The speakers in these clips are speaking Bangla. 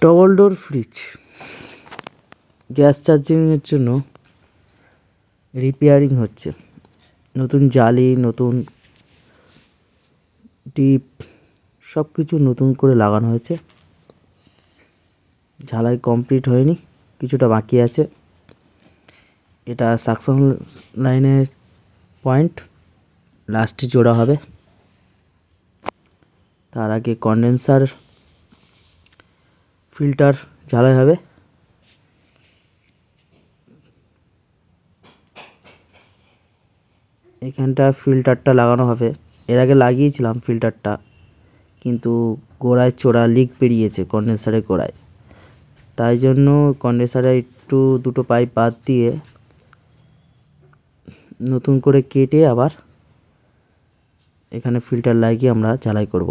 ডবল ডোর ফ্রিজ গ্যাস চার্জিংয়ের জন্য রিপেয়ারিং হচ্ছে। নতুন জালি, নতুন ডিপ, সব কিছু নতুন করে লাগানো হয়েছে। ঝালাই কমপ্লিট হয়নি, কিছুটা বাকি আছে। এটা সাকশন লাইনের পয়েন্ট, লাস্টে জোড়া হবে। তার আগে কন্ডেন্সার ফিল্টার ঝালাই হবে। এখানটা ফিল্টারটা লাগানো হবে। এর আগে লাগিয়েছিলাম ফিল্টারটা, কিন্তু গোড়ায় চোরা লিক বেরিয়েছে কন্ডেন্সারের গোড়ায়। তাই জন্য কন্ডেন্সারে একটু দুটো পাইপ বাদ দিয়ে নতুন করে কেটে আবার এখানে ফিল্টার লাগিয়ে আমরা ঝালাই করব।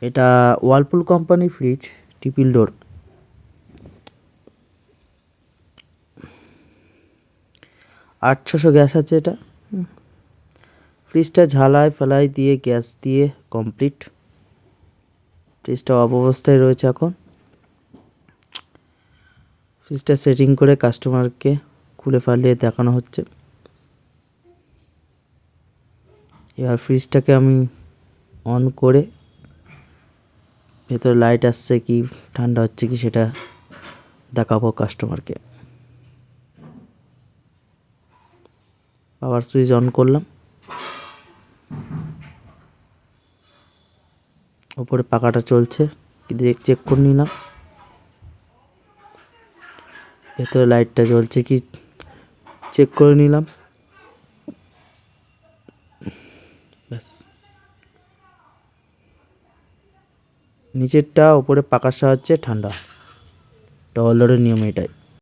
এটা ওয়ালপুল কোম্পানি ফ্রিজ, ট্রিপল ডোর। 800 গ্যাস আছে এটা। ফ্রিজটা ঝালাই ফালাই দিয়ে গ্যাস দিয়ে কমপ্লিট। ফ্রিজটা অফ অবস্থায় রয়েছে এখন। ফ্রিজটা সেটিং করে কাস্টমারকে খুলে ফালিয়ে দেখানো হচ্ছে। এবার ফ্রিজটাকে আমি অন করে ভেতরে লাইট আসছে কি ঠান্ডা হচ্ছে কি সেটা দেখাবো কাস্টমারকে। পাওয়ার সুইচ অন করলাম, উপরে পাখাটা চলছে কি চেক করে নিলাম। ভেতরে লাইটটা জ্বলছে কি চেক করে নিলাম। ব্যাস, নিচেরটা উপরে পাখার সাহায্যে ঠান্ডা। ডবল ডোরের নিয়ম এটাই।